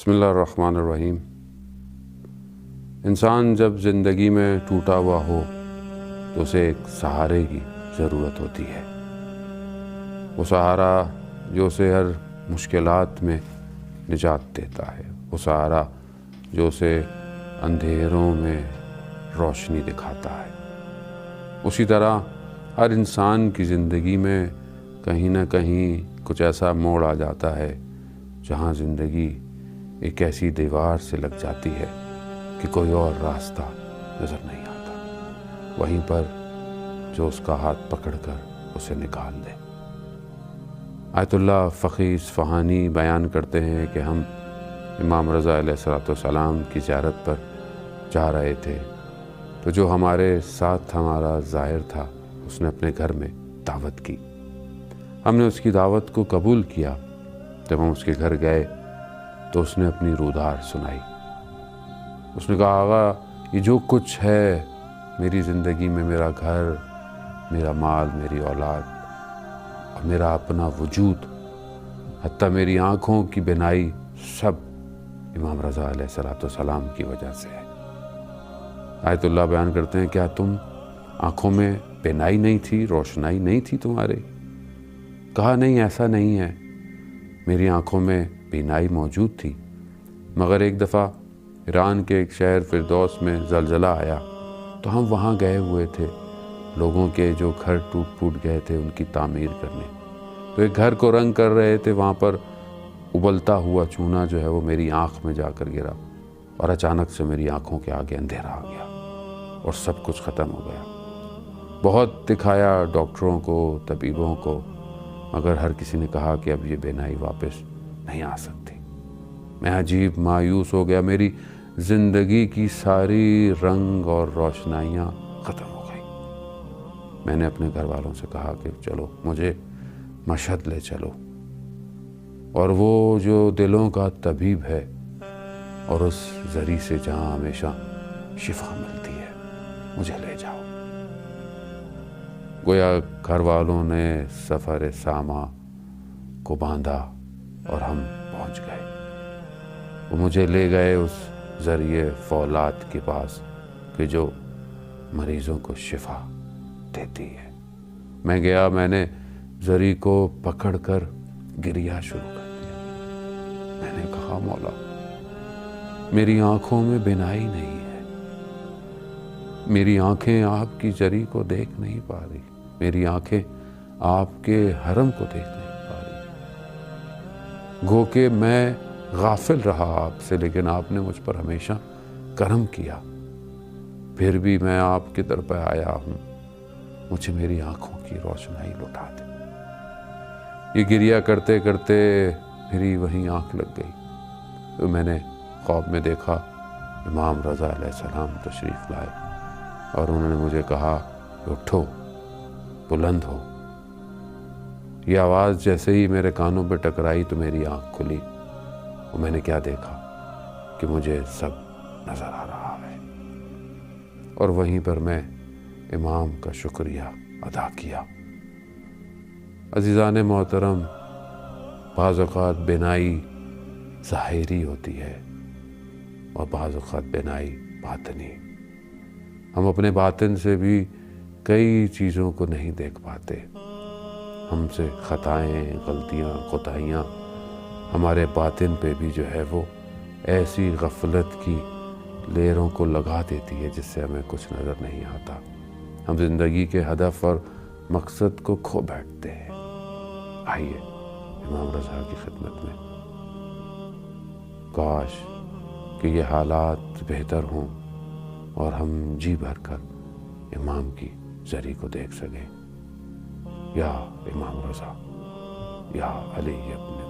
بسم اللہ الرحمن الرحیم۔ انسان جب زندگی میں ٹوٹا ہوا ہو تو اسے ایک سہارے کی ضرورت ہوتی ہے۔ وہ سہارا جو اسے ہر مشکلات میں نجات دیتا ہے، وہ سہارا جو اسے اندھیروں میں روشنی دکھاتا ہے۔ اسی طرح ہر انسان کی زندگی میں کہیں نہ کہیں کچھ ایسا موڑ آ جاتا ہے جہاں زندگی ایک ایسی دیوار سے لگ جاتی ہے کہ کوئی اور راستہ نظر نہیں آتا، وہیں پر جو اس کا ہاتھ پکڑ کر اسے نکال دے۔ آیت اللہ فقی اصفہانی بیان کرتے ہیں کہ ہم امام رضا علیہ السلام کی زیارت پر جا رہے تھے تو جو ہمارے ساتھ ہمارا ظاہر تھا اس نے اپنے گھر میں دعوت کی۔ ہم نے اس کی دعوت کو قبول کیا۔ جب ہم اس کے گھر گئے تو اس نے اپنی رودار سنائی۔ اس نے کہا، آغا یہ جو کچھ ہے میری زندگی میں، میرا گھر، میرا مال، میری اولاد اور میرا اپنا وجود، حتیٰ میری آنکھوں کی بینائی، سب امام رضا علیہ السلام کی وجہ سے ہے۔ آیت اللہ بیان کرتے ہیں، کیا تم آنکھوں میں بینائی نہیں تھی، روشنائی نہیں تھی تمہارے؟ کہا نہیں، ایسا نہیں ہے، میری آنکھوں میں بینائی موجود تھی، مگر ایک دفعہ ایران کے ایک شہر فردوس میں زلزلہ آیا تو ہم وہاں گئے ہوئے تھے، لوگوں کے جو گھر ٹوٹ پھوٹ گئے تھے ان کی تعمیر کرنے۔ تو ایک گھر کو رنگ کر رہے تھے، وہاں پر ابلتا ہوا چونا جو ہے وہ میری آنکھ میں جا کر گرا اور اچانک سے میری آنکھوں کے آگے اندھیرا آ گیا اور سب کچھ ختم ہو گیا۔ بہت دکھایا ڈاکٹروں کو، طبیبوں کو، مگر ہر کسی نے کہا کہ اب یہ بینائی واپس نہیں آ سکتی۔ میں عجیب مایوس ہو گیا، میری زندگی کی ساری رنگ اور روشنائیاں ختم ہو گئی۔ میں نے اپنے گھر والوں سے کہا کہ چلو مجھے مشہد لے چلو، اور وہ جو دلوں کا طبیب ہے اور اس زری سے جہاں ہمیشہ شفا ملتی ہے، مجھے لے جاؤ۔ گویا گھر والوں نے سفر ساما کو باندھا اور ہم پہنچ گئے۔ وہ مجھے لے گئے اس ذریعے فولاد کے پاس کہ جو مریضوں کو شفا دیتی ہے۔ میں گیا، میں نے ذری کو پکڑ کر گریا شروع کر دیا۔ میں نے کہا، مولا میری آنکھوں میں بینائی نہیں ہے، میری آنکھیں آپ کی ذری کو دیکھ نہیں پا رہی، میری آنکھیں آپ کے حرم کو دیکھ نہیں پا رہی۔ گو کہ میں غافل رہا آپ سے، لیکن آپ نے مجھ پر ہمیشہ کرم کیا، پھر بھی میں آپ کی در پہ آیا ہوں، مجھے میری آنکھوں کی روشنائی لوٹا دے۔ یہ گریہ کرتے کرتے میری وہیں آنکھ لگ گئی تو میں نے خواب میں دیکھا امام رضا علیہ السلام تشریف لائے اور انہوں نے مجھے کہا کہ اٹھو، بلند ہو۔ یہ آواز جیسے ہی میرے کانوں پہ ٹکرائی تو میری آنکھ کھلی، اور میں نے کیا دیکھا کہ مجھے سب نظر آ رہا ہے، اور وہیں پر میں امام کا شکریہ ادا کیا۔ عزیزان محترم، بعض اوقات بینائی ظاہری ہوتی ہے اور بعض اوقات بینائی باطنی۔ ہم اپنے باطن سے بھی کئی چیزوں کو نہیں دیکھ پاتے، ہم سے خطائیں، غلطیاں، کوتاہیاں ہمارے باطن پہ بھی جو ہے وہ ایسی غفلت کی لیروں کو لگا دیتی ہے جس سے ہمیں کچھ نظر نہیں آتا۔ ہم زندگی کے ہدف اور مقصد کو کھو بیٹھتے ہیں۔ آئیے امام رضا کی خدمت میں، کاش کہ یہ حالات بہتر ہوں اور ہم جی بھر کر امام کی ذری کو دیکھ سکیں۔ یا امام رضا، یا علی ابن